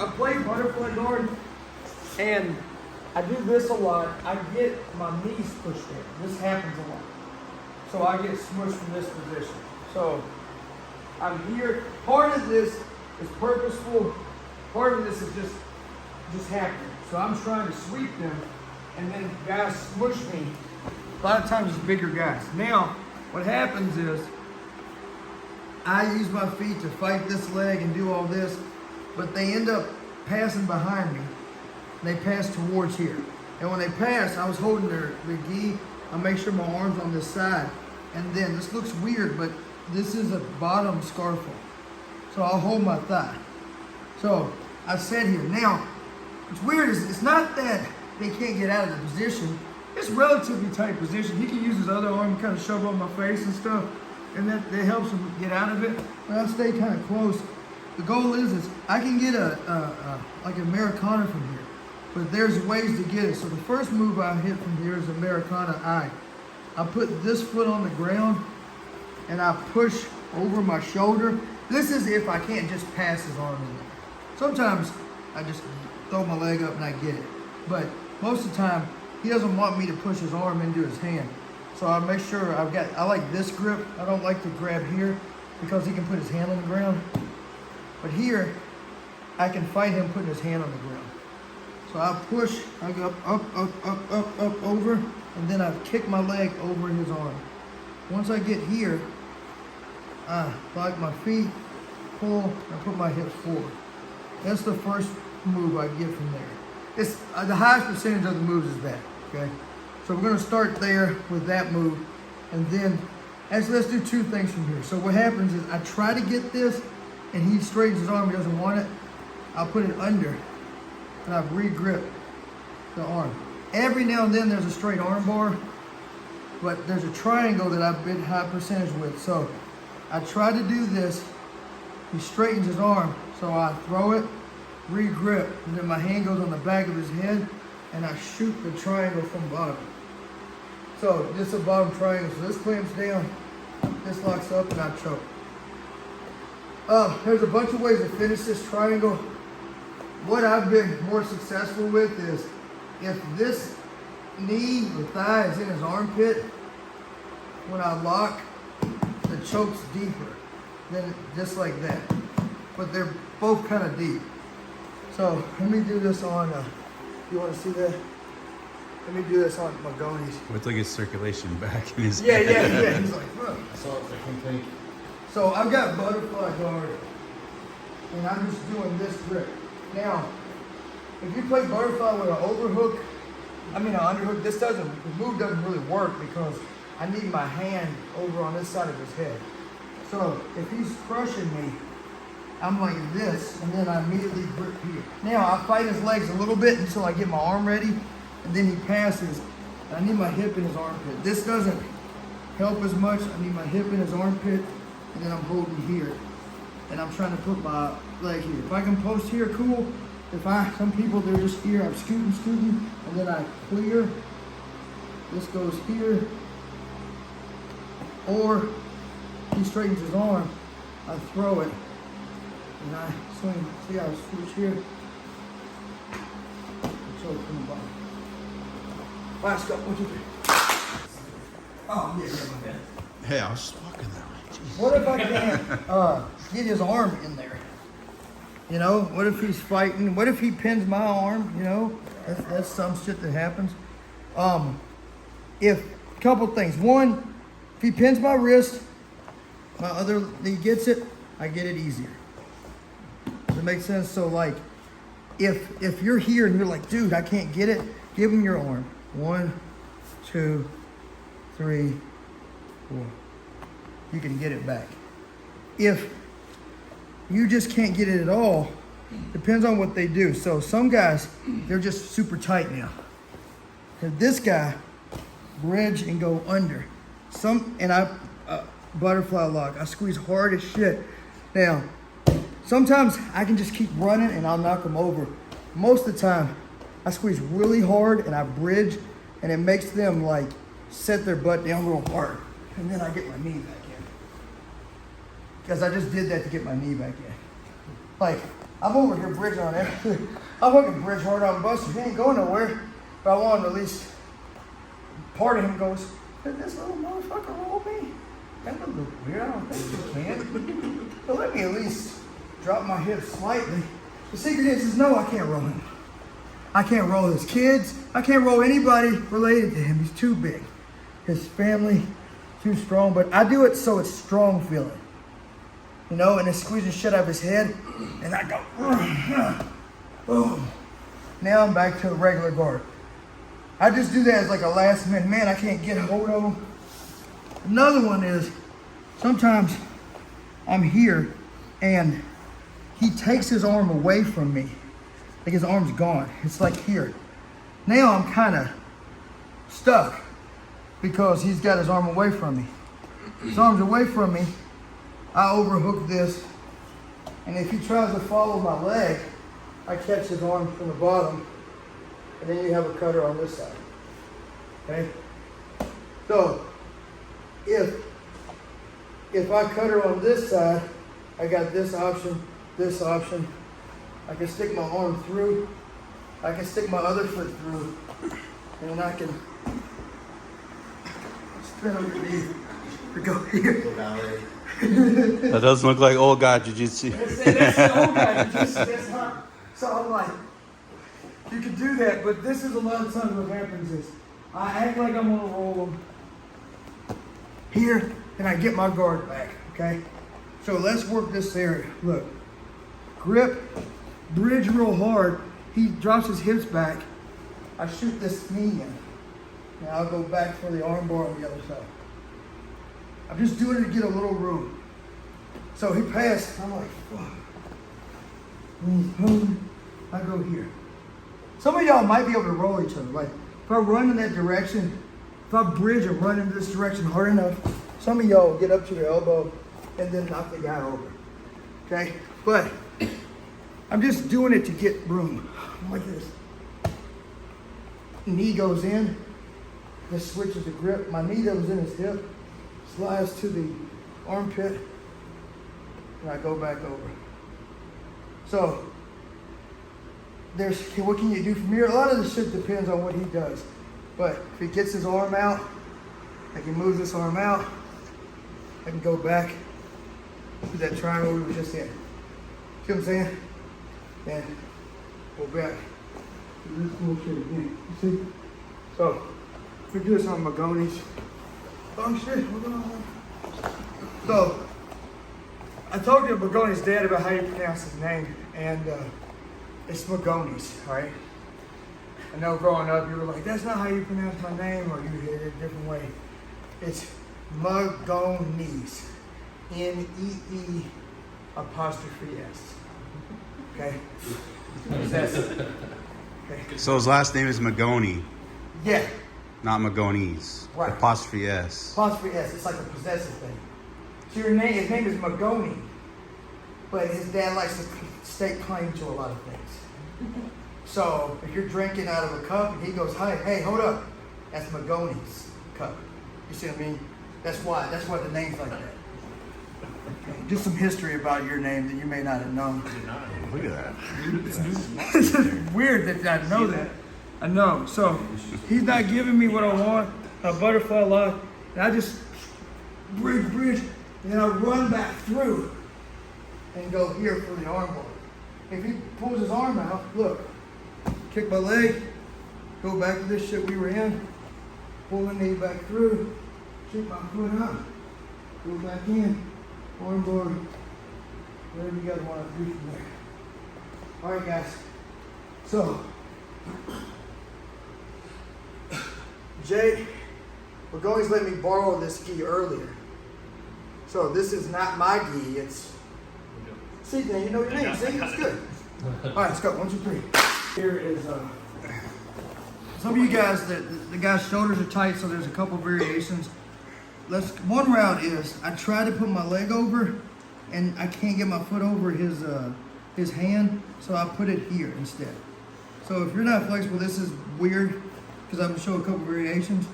I play butterfly guard, and I do this a lot. I get my knees pushed in. This happens a lot. So I get smushed from this position. So I'm here. Part of this is purposeful. Part of this is just happening. So I'm trying to sweep them, and then guys smush me. A lot of times it's bigger guys. Now, what happens is I use my feet to fight this leg and do all this, but they end up passing behind me. They pass towards here. And when they pass, I was holding their gi. I make sure my arm's on this side. And then, this looks weird, but this is a bottom scarfhold. So I'll hold my thigh. So I sat here. Now, what's weird is it's not that they can't get out of the position. It's relatively tight position. He can use his other arm to kind of shove on my face and stuff. And that helps him get out of it. But I stay kind of close. The goal is I can get like an Americana from here. But there's ways to get it. So the first move I hit from here is Americana I. I put this foot on the ground and I push over my shoulder. This is if I can't just pass his arm in there. Sometimes I just throw my leg up and I get it. But most of the time, he doesn't want me to push his arm into his hand. So I make sure I like this grip. I don't like to grab here because he can put his hand on the ground. But here, I can fight him putting his hand on the ground. So I push, I go up, over, and then I kick my leg over his arm. Once I get here, I lock my feet, pull, and put my hips forward. That's the first move I get from there. It's the highest percentage of the moves is that, okay? So we're gonna start there with that move, and then, actually let's do two things from here. So what happens is I try to get this, and he straightens his arm, he doesn't want it. I'll put it under, and I re-grip the arm. Every now and then there's a straight arm bar, but there's a triangle that I've been high percentage with. So I try to do this, he straightens his arm, so I throw it, re-grip, and then my hand goes on the back of his head, and I shoot the triangle from bottom. So this is a bottom triangle, so this clamps down, this locks up, and I choke. There's a bunch of ways to finish this triangle. What I've been more successful with is if this knee or thigh is in his armpit, when I lock, the choke's deeper than just like that. But they're both kind of deep. So let me do this on, you want to see that? Let me do this on my gonies. With like his circulation back in his Yeah. He's like, huh. So it's a complete. So I've got butterfly guard, and I'm just doing this grip. Now, if you play butterfly with an overhook, an underhook, the move doesn't really work because I need my hand over on this side of his head. So if he's crushing me, I'm like this, and then I immediately grip here. Now I fight his legs a little bit until I get my arm ready, and then he passes. I need my hip in his armpit. This doesn't help as much. I need my hip in his armpit, and then I'm holding here. And I'm trying to put my leg here. If I can post here, cool. Some people, they're just here, I'm scooting, and then I clear. This goes here. Or he straightens his arm, I throw it, and I swing. See how I switch here? Choke from the bottom. Last go, 1, 2, 3. Oh, yeah, my bad. Hey, I was just walking that way. Jeez. What if I can't get his arm in there? You know, what if he's fighting? What if he pins my arm? You know, that's some shit that happens. Couple things. One, if he pins my wrist, he gets it, I get it easier. Does that make sense? So like, if you're here and you're like, dude, I can't get it, give him your arm. 1, 2, 3, 4. You can get it back. If you just can't get it at all, depends on what they do. So some guys, they're just super tight now. And this guy, bridge and go under. Butterfly lock. I squeeze hard as shit. Now, sometimes I can just keep running and I'll knock them over. Most of the time, I squeeze really hard and I bridge, and it makes them like set their butt down real hard. And then I get my knee back in. Because I just did that to get my knee back in. Like, I'm over here bridging on everything. I'm fucking bridge hard on Buster. He ain't going nowhere. But I want him to at least, part of him goes, did this little motherfucker roll me? That would look weird. I don't think you can. But let me at least drop my hips slightly. The secret is no, I can't roll him. I can't roll his kids. I can't roll anybody related to him. He's too big. His family, too strong. But I do it so it's strong feeling. You know, and it's squeezing shit out of his head. And I go, boom. Now I'm back to the regular guard. I just do that as like a last minute. Man, I can't get a hold of him. Another one is, sometimes I'm here and he takes his arm away from me. Like his arm's gone. It's like here. Now I'm kind of stuck because he's got his arm away from me. His arm's away from me. I overhook this. And if he tries to follow my leg, I catch his arm from the bottom. And then you have a cutter on this side. Okay? So, if I cutter on this side, I got this option. I can stick my arm through. I can stick my other foot through. And then I can spin underneath to go here. That doesn't look like old guy jiu-jitsu. That's the old guy. That's not. So I'm like, you can do that, but this is a lot of times what happens is I act like I'm gonna roll them here, and I get my guard back, okay? So let's work this area. Look, grip, bridge real hard. He drops his hips back. I shoot this knee in. Now I'll go back for the arm bar on the other side. I'm just doing it to get a little room. So he passed. I'm like, fuck. And he's home. I go here. Some of y'all might be able to roll each other. Like, if I run in that direction, if I bridge and run in this direction hard enough, some of y'all will get up to your elbow and then knock the guy over. Okay? But I'm just doing it to get room. Like this. Knee goes in. This switches the grip. My knee that was in his hip slides to the armpit. And I go back over. So, what can you do from here? A lot of the shit depends on what he does. But if he gets his arm out, like he moves this arm out, I can go back to that triangle we were just in. See what I'm saying? And go back to this bullshit again. You see? So, we do this on Magoni's. Oh shit, what's going on? So, I talked to Magoni's dad about how you pronounce his name, and it's Magoni's, right? I know growing up you were like, that's not how you pronounce my name, or you hit it a different way. It's Magoni's. N-E-E apostrophe S. Okay? Okay. So his last name is Magoni, Yeah, not Magoni's. Right. Apostrophe S. apostrophe S. It's like a possessive thing. So his name is Magoni, but his dad likes to stake claim to a lot of things. So if you're drinking out of a cup and he goes, hey, hold up, that's Magoni's cup. You see what I mean? That's why the name's like that. Okay. Just some history about your name that you may not have known. Look at that. It's weird that I know that. I know. So he's not giving me what I want, a butterfly lock, and I just bridge, and then I run back through and go here for the arm bar. If he pulls his arm out, look, kick my leg, go back to this shit we were in, pull the knee back through, shoot my foot out, go back in, arm bar, whatever you guys want to do from there. All right, guys. So, Jay, Magoni's let me borrow this gi earlier. So this is not my gi, it's... See, now you know your name, see? It's good. All right, let's go. 1, 2, 3. Here is, some of you guys, the guy's shoulders are tight, so there's a couple variations. One route is, I try to put my leg over, and I can't get my foot over his hand, so I put it here instead. So if you're not flexible, this is weird, because I'm going to show a couple variations.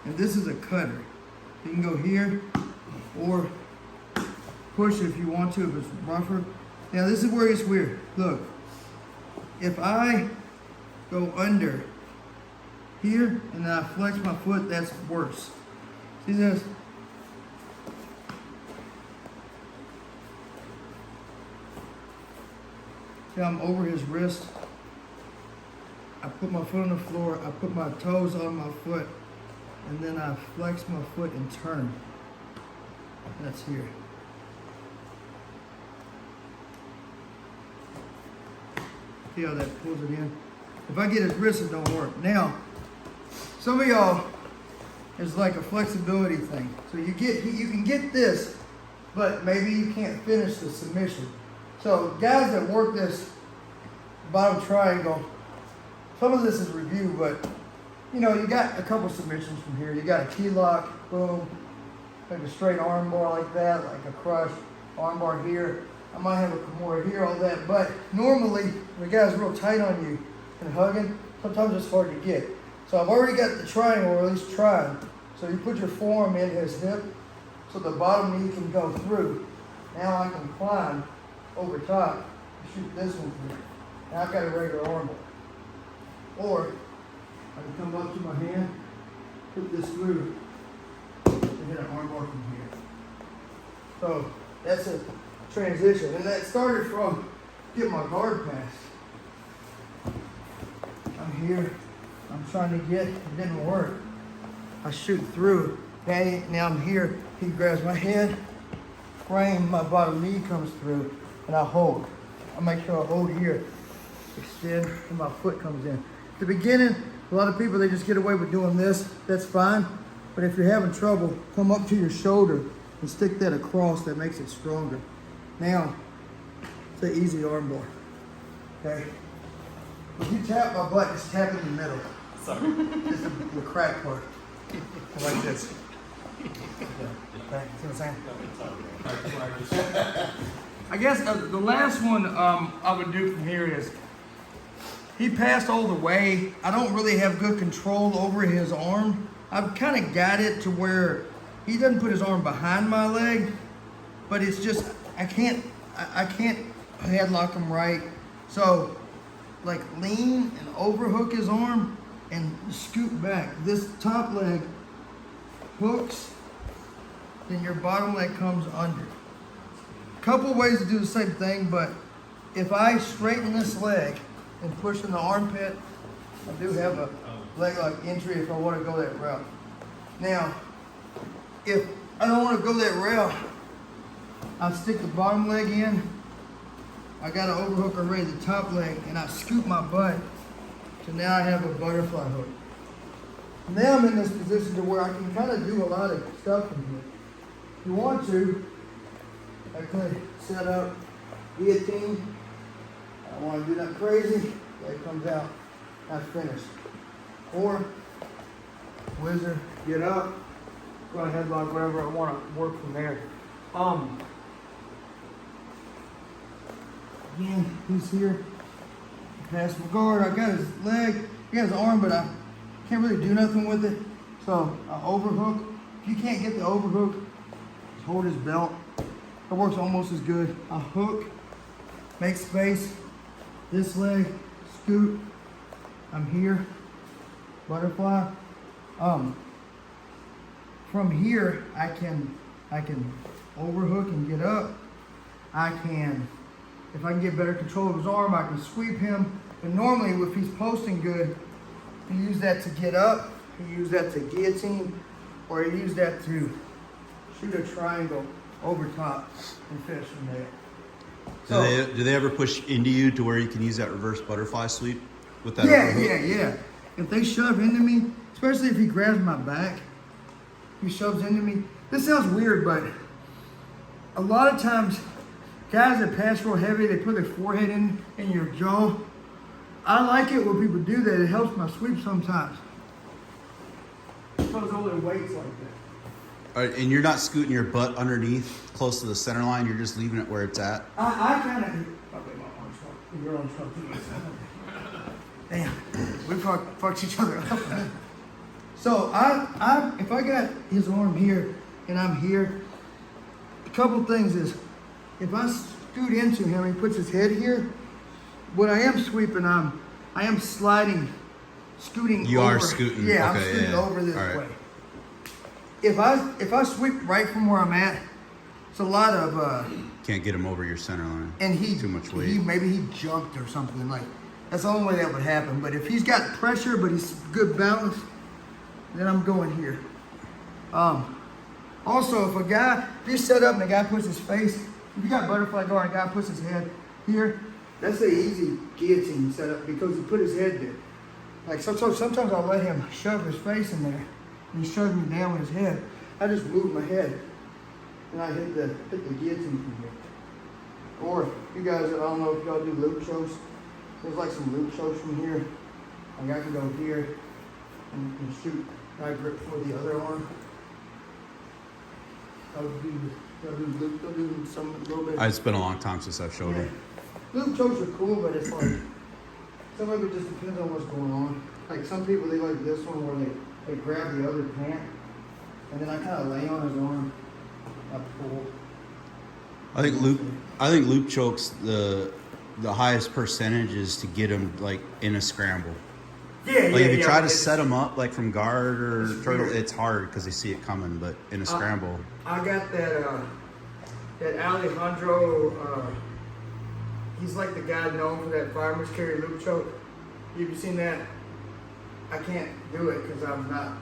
And this is a cutter. You can go here, or push if you want to, if it's rougher. Now this is where it's weird. Look, if I go under here and then I flex my foot, that's worse. See this? See, I'm over his wrist. I put my foot on the floor, I put my toes on my foot, and then I flex my foot and turn. That's here. See how that pulls it in? If I get his wrist, it don't work. Now, some of y'all, it's like a flexibility thing. So you can get this, but maybe you can't finish the submission. So guys that work this bottom triangle, some of this is review, but you know, you got a couple submissions from here. You got a key lock, boom, like a straight arm bar like that, like a crush arm bar here. I might have a Kimura here, all that, but normally when the guy's real tight on you and hugging, sometimes it's hard to get. So I've already got the triangle, or at least trying. So you put your forearm in his hip, so the bottom knee can go through. Now I can climb over top and shoot this one through. Now I've got a regular arm bar. Or I can come up to my hand, put this through, and hit an arm bar from here. So that's a transition. And that started from getting my guard pass. I'm here, I'm trying to get, it didn't work. I shoot through, bang, now I'm here. He grabs my head, frame, my bottom knee comes through, and I hold. I make sure I hold here, extend, and my foot comes in. At the beginning, a lot of people, they just get away with doing this. That's fine. But if you're having trouble, come up to your shoulder and stick that across. That makes it stronger. Now, it's an easy arm bar. Okay? If you tap my butt, just tap in the middle. Sorry. This is the crack part. Like this. Okay, see what I'm saying? I guess the last one I would do from here is, he passed all the way. I don't really have good control over his arm. I've kind of got it to where he doesn't put his arm behind my leg, but it's just, I can't headlock him right. So, like, lean and overhook his arm and scoot back. This top leg hooks, then your bottom leg comes under. Couple ways to do the same thing, but if I straighten this leg and push in the armpit, I do have a leg lock entry if I want to go that route. Now, if I don't want to go that route, I stick the bottom leg in. I got an overhook already, the top leg, and I scoop my butt. So now I have a butterfly hook. Now I'm in this position to where I can kind of do a lot of stuff from here. If you want to, I could set up guillotine. I don't want to do that crazy. Leg comes out. That's finished. Or wizard, get up, go ahead, like whatever I want to work from there. Again, he's here. Pass my guard. I got his leg. He got his arm, but I can't really do nothing with it. So I overhook. If you can't get the overhook, just hold his belt. It works almost as good. I hook, make space. This leg, scoot. I'm here. Butterfly. From here, I can overhook and get up. I can, if I can get better control of his arm, I can sweep him. But normally, if he's posting good, you use that to get up, you use that to guillotine, or you use that to shoot a triangle over top and finish from there. So, Do they ever push into you to where you can use that reverse butterfly sweep with that? Yeah. If they shove into me, especially if he grabs my back, he shoves into me. This sounds weird, but a lot of times, guys that pass real heavy, they put their forehead in your jaw. I like it when people do that. It helps my sweep sometimes. Because all their weight's like that. All right, and you're not scooting your butt underneath, close to the center line. You're just leaving it where it's at. I kind of. Okay, my arm's sharp. Your arm's sharp too. Damn, we fucked each other up. So if I got his arm here and I'm here, a couple things is, if I scoot into him. He puts his head here. When I am sweeping, I am sliding, scooting over. You are scooting. Yeah, okay, I'm scooting yeah. over this right. way. If I sweep right from where I'm at, it's a lot of Can't get him over your center line. and too much weight. Maybe he jumped or something. Like, that's the only way that would happen. But if he's got pressure but he's good balance, then I'm going here. Also, if you're set up and a guy puts his face, if you got butterfly guard and a guy puts his head here, that's an easy guillotine setup because he put his head there. Like sometimes I'll let him shove his face in there and he shoves me down with his head. I just move my head and I hit the guillotine from here. Or you guys, I don't know if y'all do loop chokes. There's like some loop chokes from here. Like I can go here and shoot right grip for the other arm. I'll do some a little bit. It's been a long time since I've showed him. Loop chokes are cool, but it's like some of it just depends on what's going on. Like some people, they like this one where they grab the other pant and then I kind of lay on his arm. I pull. I think loop chokes the highest percentage is to get him like in a scramble. Yeah, like if you try to set them up like from guard or turtle, it's hard because they see it coming. But in a scramble, I got that Alejandro. He's like the guy known for that farmer's carry loop choke. Have you seen that? I can't do it because I'm not.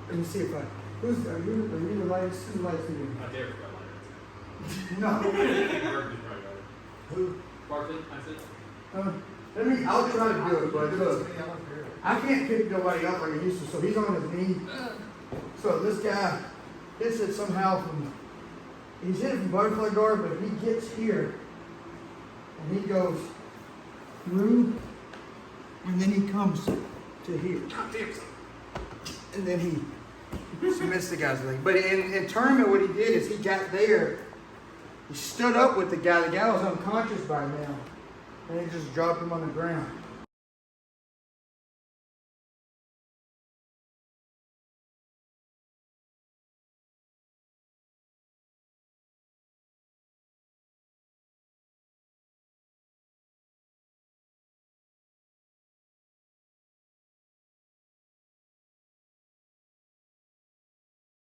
Let me see if I. Are you the lightest? Who's the lightest in here? I dare forget No. Who? Barton, I said. I'll try to do it, but look, I can't pick nobody up like I used to. So he's on his knee. So this guy hits it somehow he's hit it from butterfly guard, but he gets here and he goes through, and then he comes to here. And then he submits the guy's leg. But in tournament, what he did is he got there, he stood up with the guy. The guy was unconscious by now. And he just dropped him on the ground.